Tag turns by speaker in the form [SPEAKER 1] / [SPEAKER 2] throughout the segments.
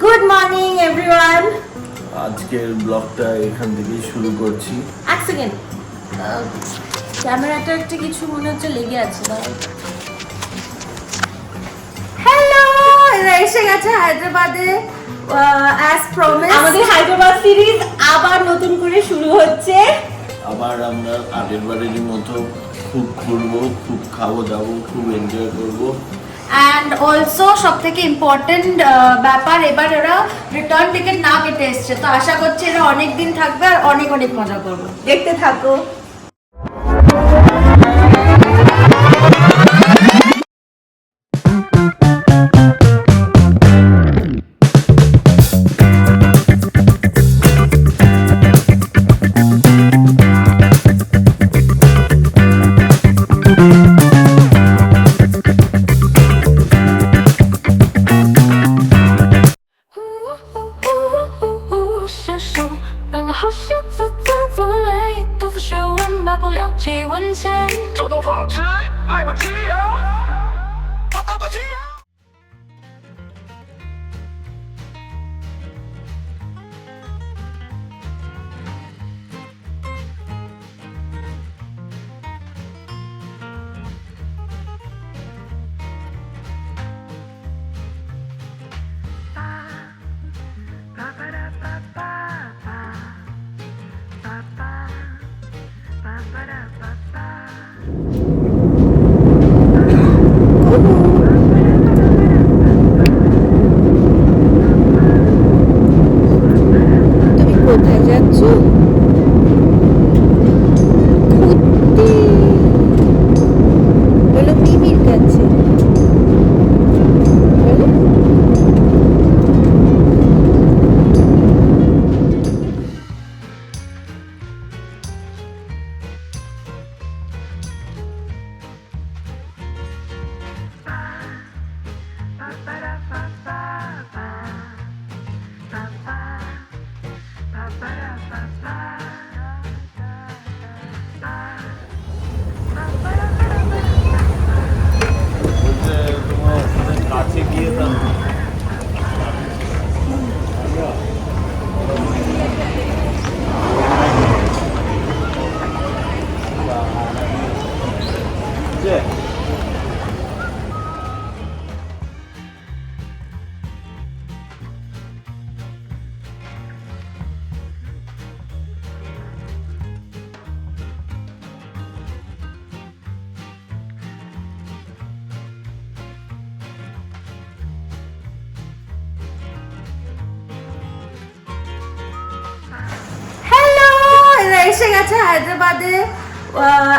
[SPEAKER 1] Good morning everyone.
[SPEAKER 2] আজকের ব্লগটা এখান থেকেই শুরু করছি।
[SPEAKER 1] এক সেকেন্ড, ক্যামেরাটা একটা কিছু মনে হচ্ছে লেগে আছে। হ্যালো, এরা এসে গেছে হায়দ্রাবাদে। অ্যাজ প্রমিস আমাদের হায়দ্রাবাদ সিরিজ আবার নতুন করে শুরু হচ্ছে।
[SPEAKER 2] আবার আমরা আগের বারেরই মতো খুব ঘুরবো, খুব খাবো দাবো, খুব এনজয় করবো।
[SPEAKER 1] অ্যান্ড অলসো সব থেকে ইম্পর্টেন্ট ব্যাপার, এবার ওরা রিটার্ন টিকিট না কেটে এসছে, তো আশা করছি এরা অনেক দিন থাকবে আর অনেক অনেক মজা করবো। দেখতে থাকো।
[SPEAKER 3] 这都放弃，爱不起呀，爱不起呀。
[SPEAKER 1] তুমি কোথায় যাচ্ছ? বলো মিমির কাছে। বলো।
[SPEAKER 2] তোমার ওখানে কাছে গিয়ে
[SPEAKER 1] হ্যালো, এরা এসে গেছে হায়দ্রাবাদে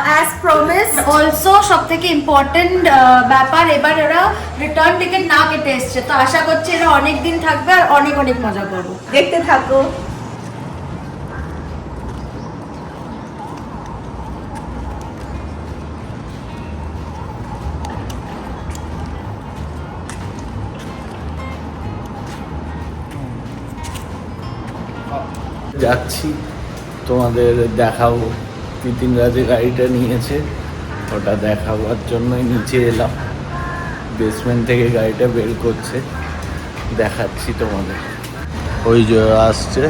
[SPEAKER 1] অ্যাজ প্রমিস। অলসো সব থেকে ইম্পর্টেন্ট ব্যাপার, এবার ওরা রিটার্ন টিকিট না কেটে এসছে, তো আশা করছি এরা অনেক দিন থাকবে আর অনেক অনেক মজা করবো। দেখতে থাকো।
[SPEAKER 2] যাচ্ছি, তোমাদের দেখাবো। তিতিন রাজে গাড়িটা নিয়েছে, ওটা দেখাবার জন্যই নিচে এলাম। বেসমেন্ট থেকে গাড়িটা বের করছে, দেখাচ্ছি তোমাদের। ওই যে আসছে।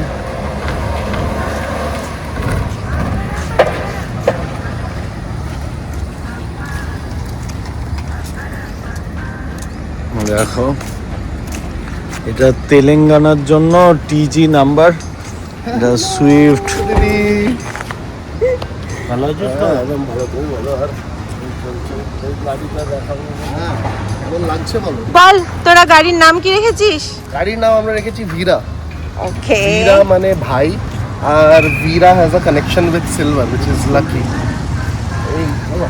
[SPEAKER 2] দেখো, এটা তেলেঙ্গানার জন্য টিজি নাম্বার, এটা সুইফট। ভালো আছো তো?
[SPEAKER 4] একদম ভালো, খুব ভালো। আর
[SPEAKER 2] গাড়িটা দেখাবো।
[SPEAKER 4] কেমন লাগছে বলো?
[SPEAKER 1] বল, তোরা গাড়ির নাম কি রেখেছিস?
[SPEAKER 4] গাড়ির নাম আমরা রেখেছি ভিরা।
[SPEAKER 1] ওকে।
[SPEAKER 4] ভিরা মানে ভাই, আর Veera has a connection with silver which is lucky. এই বলো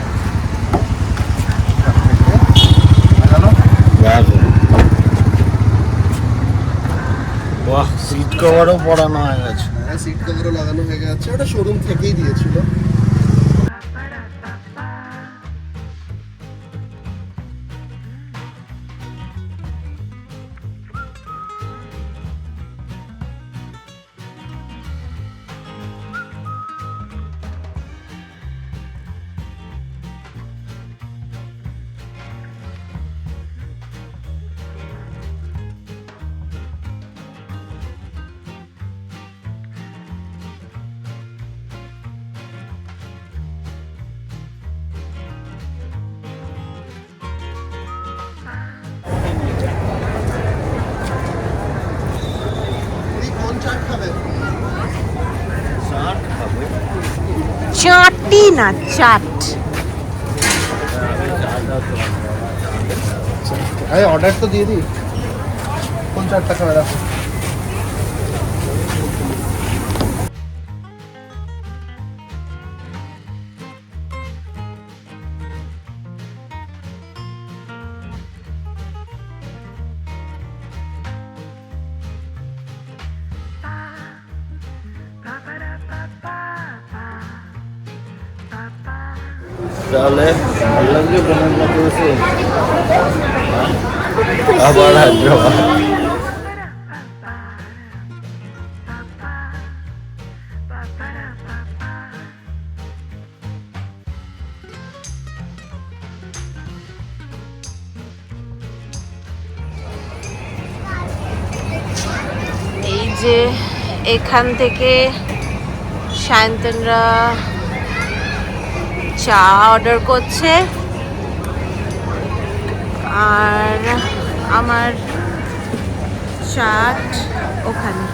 [SPEAKER 2] বাহ, সিট কভারও পরানো হয়ে গেছে।
[SPEAKER 4] হ্যাঁ, সিট কভারও লাগানো হয়ে গেছে, ওটা শোরুম থেকেই দিয়েছিল।
[SPEAKER 5] রুটি না চাট?
[SPEAKER 4] আরে অর্ডার তো দিয়ে দিই। কোন চারটা খাবে রাখো?
[SPEAKER 2] তাহলে ভালো লাগছে বর্ণনা করেছে। আবার হায়দ্রাবাদ।
[SPEAKER 5] এই যে এখান থেকে সায়ন্তনরা চা অর্ডার করছে আর আমার চাট ওখানে।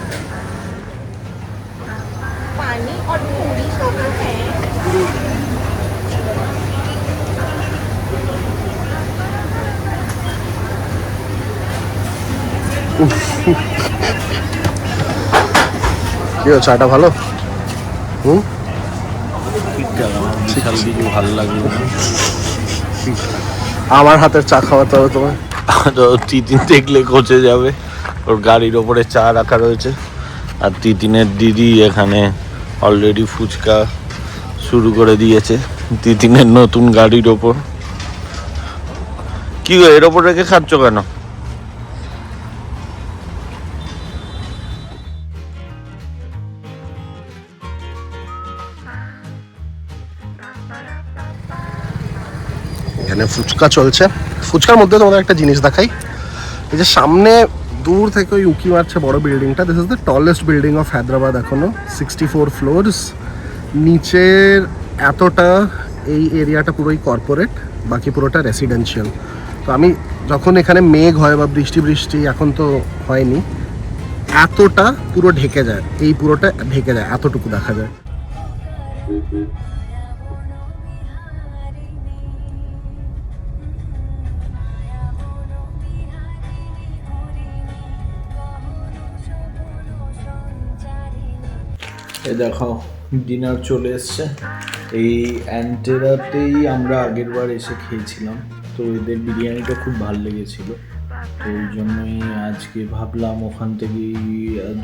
[SPEAKER 5] পানি আর মুড়ি সব হ্যাঁ।
[SPEAKER 4] কি চাটা ভালো?
[SPEAKER 2] ঠিকঠাক, আমার বিশাল কিছু ভালো লাগলো না।
[SPEAKER 4] আমার হাতের চা খাওয়াতে হবে তোমার।
[SPEAKER 2] তো তিতিন দেখলে কোচে যাবে। ওর গাড়ির ওপরে চা রাখা রয়েছে আর তিতিনের দিদি এখানে অলরেডি ফুচকা শুরু করে দিয়েছে তিতিনের নতুন গাড়ির ওপর। কি গো, এর ওপর রেখে খাচ্ছ কেন?
[SPEAKER 4] এখানে ফুচকা চলছে। ফুচকার মধ্যে তোমাদের একটা জিনিস দেখাই। এই যে সামনে দূর থেকে ওই উকি মারছে বড় বিল্ডিংটা, this is the tallest building of Hyderabad এখনো, 64 ফ্লোরস। নিচের এতটা এই এরিয়াটা পুরোই কর্পোরেট, বাকি পুরোটা রেসিডেন্সিয়াল। তো আমি যখন এখানে মেঘ হয় বা বৃষ্টি এখন তো হয়নি, এতটা পুরো ঢেকে যায়, এই পুরোটা ঢেকে যায়, এতটুকু দেখা যায়।
[SPEAKER 2] এই দেখো ডিনার চলে এসছে। এই অ্যান্টেরাতেই আমরা আগের বার এসে খেয়েছিলাম, তো এদের বিরিয়ানিটা খুব ভালো লেগেছিল। তো ওই জন্যই আজকে ভাবলাম ওখান থেকেই,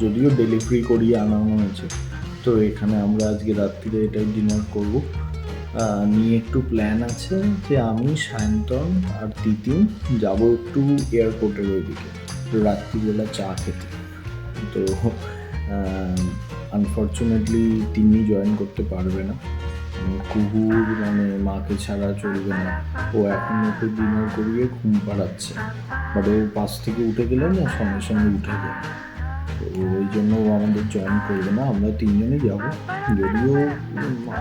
[SPEAKER 2] যদিও ডেলিভারি করিয়ে আনানো হয়েছে, তো এখানে আমরা আজকে রাত্রিরে এটাই ডিনার করব। নিয়ে একটু প্ল্যান আছে যে আমি, সায়ন্তন আর তিতিন যাব একটু এয়ারপোর্টের ওইদিকে রাত্রিবেলা চা খেতে। তো আনফর্চুনেটলি তিনি জয়েন করতে পারবে না, কুহুর মানে মাকে ছাড়া চলবে না। ও এখন ওকে ডিনার করিয়ে ঘুম পাড়াচ্ছে, বাট ও পাশ থেকে উঠে গেলে না সঙ্গে সঙ্গে উঠে যায়। তো ওই জন্য ও আমাদের জয়েন করবে না, আমরা তিনজনই যাব। যদিও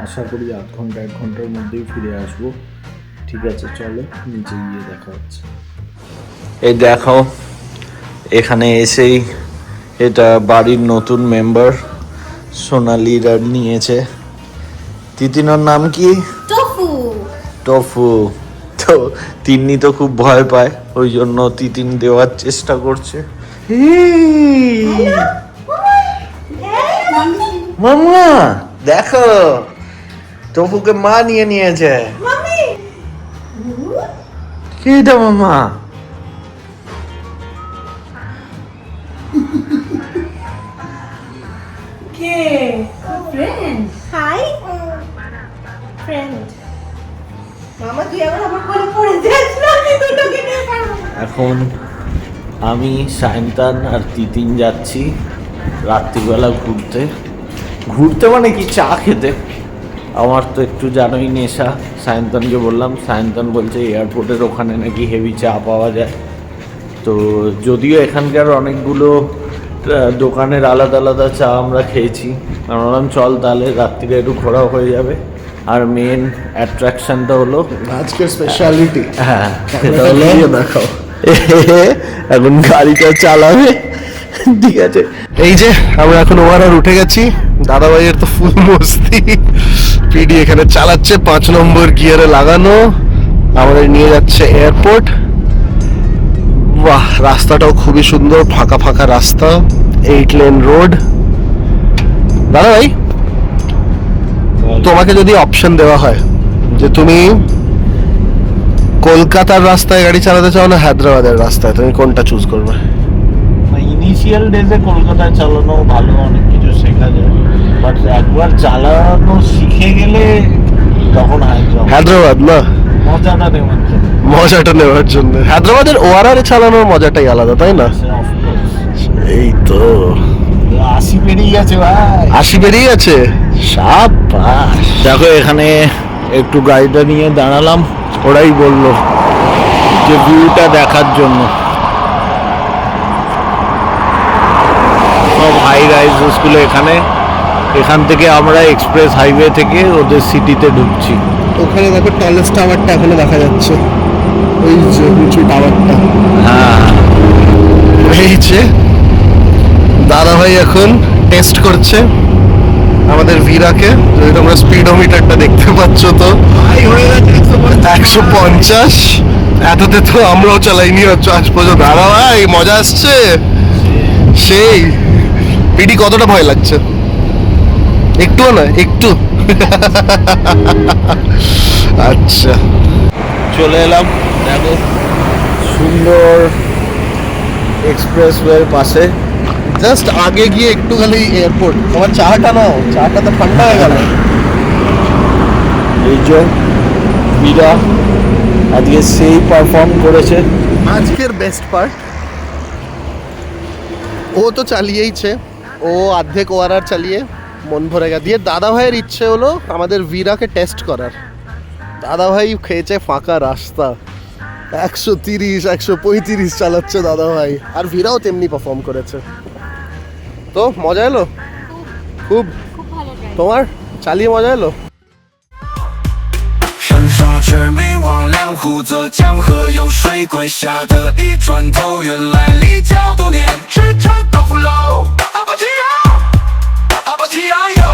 [SPEAKER 2] আশা করি আধ ঘন্টা 1 ঘন্টার মধ্যেই ফিরে আসবো। ঠিক আছে, চলো নিচে গিয়ে দেখা হচ্ছে। এই দেখো এখানে এসেই এটা বাড়ির নতুন মেম্বার সোনালিরা নিয়েছে। তিতিনোর নাম কি?
[SPEAKER 1] টফু।
[SPEAKER 2] টফু। তো তিন্নি তো খুব ভয় পায়, ওই জন্য তিতিন দেওয়ার চেষ্টা করছে। মামা দেখো, টফুকে মা নিয়ে নিয়েছে। কি এটা মামা?
[SPEAKER 5] Hi friend. মামা তুই আবার আমার কোলে পড়ে যাস না, আমি দুটোকে নিয়ে পারবো।
[SPEAKER 2] এখন আমি, সায়ন্তন আর তিতিন যাচ্ছি রাত্রিবেলা ঘুরতে মানে কি, চা খেতে। আমার তো একটু জানোই নেশা। সায়ন্তনকে বললাম, সায়ন্তন বলছে এয়ারপোর্টের ওখানে নাকি হেভি চা পাওয়া যায়। তো যদিও এখানকার অনেকগুলো দোকানের আলাদা আলাদা চা আমরা খেয়েছি, আমরা বললাম চল তাহলে রাত্রিরে একটু ঘোরাও হয়ে যাবে। আর মেন অ্যাট্রাকশনটা হলো
[SPEAKER 4] আজকের স্পেশালিটি,
[SPEAKER 2] হ্যাঁ সেটা হলো
[SPEAKER 4] দেখাও।
[SPEAKER 2] এখন গাড়িটা চালাবে, ঠিক আছে।
[SPEAKER 4] এই যে আমরা এখন ওভার উঠে গেছি, দাদা ভাইয়ের তো ফুল মস্তি, পিডি এখানে চালাচ্ছে 5 নম্বর গিয়ারে লাগানো, আমাদের নিয়ে যাচ্ছে এয়ারপোর্ট। বাহ, রাস্তাটাও খুবই সুন্দর, ফাঁকা ফাঁকা রাস্তা, 8 লেন রোড। দাদা ভাই, তোমাকে যদি অপশন দেওয়া হয় যে তুমি কলকাতার রাস্তায় গাড়ি চালাতে চাও না হায়দ্রাবাদের রাস্তায়, তুমি কোনটা চুজ করবে?
[SPEAKER 2] ইনিশিয়াল ডেজে কলকাতায় চালানো ভালো, অনেক কিছু শেখা যায়, বাট একবার চালানো শিখে গেলে তখন
[SPEAKER 4] হায়দ্রাবাদ না,
[SPEAKER 2] মজাটা নেওয়ার জন্য।
[SPEAKER 4] মজাটা নেওয়ার জন্য হায়দ্রাবাদের ওয়ারারে চালানোর মজাটাই আলাদা, তাই না? এই তো
[SPEAKER 2] 80 পেরিয়ে গেছে ভাই,
[SPEAKER 4] 80 বেরিয়ে গেছে, সাবাস।
[SPEAKER 2] দেখো এখানে একটু গাড়িটা নিয়ে দাঁড়ালাম, ওরাই বললো যে ভিউটা দেখার জন্য। সব হাই রাইজ স্কুলে এখানে, এখান থেকে আমরা এক্সপ্রেস হাইওয়ে থেকে ওদের সিটিতে ঢুকছি।
[SPEAKER 4] ওখানে দেখো টলেস্ট টাওয়ারটা এখনো দেখা যাচ্ছে, ওই যে উঁচু টাওয়ারটা।
[SPEAKER 2] হ্যাঁ,
[SPEAKER 4] এই যে দাদা ভাই এখন টেস্ট করছে আমাদের ভিরাকে, যদি তোমরা স্পিডোমিটারটা দেখতে পাচ্ছ তো 150। এততে তো আমরাও চালাইনি আজ পর্যন্ত। দাদা ভাই মজা আসছে সেই। পিডি কতটা ভয় লাগছে? একটুও না, একটু? আচ্ছা,
[SPEAKER 2] চলে এলাম দেখো সুন্দর এক্সপ্রেসওয়ের পাশে।
[SPEAKER 4] জাস্ট আগে গিয়ে একটুখানি এয়ারপোর্ট। তোমার চাটা নাও, চাটা তো ঠান্ডা হয়ে গেল।
[SPEAKER 2] এই যে মীরা আজকে সেই পারফর্ম করেছে।
[SPEAKER 4] আজকের বেস্ট পার্ট, ও তো চালিয়েইছে, ও অর্ধেক ওয়ারার চালিয়ে মন ভরে গেছে। দিয়ে দাদা ভাইয়ের ইচ্ছে হলো আমাদের ভিরাকে টেস্ট করার। দাদা ভাই খেয়েছে ফাঁকা রাস্তা, 130 135 চালাচ্ছে দাদা ভাই, আর ভিরাও তেমনি পারফর্ম করেছে। তো মজা এলো খুব? তোমার চালিয়ে মজা এলো?
[SPEAKER 3] 山刷着没忘两湖泽江河有水归下的一转头，原来离家多年，驰骋高福楼。阿巴提亚，阿巴提亚哟。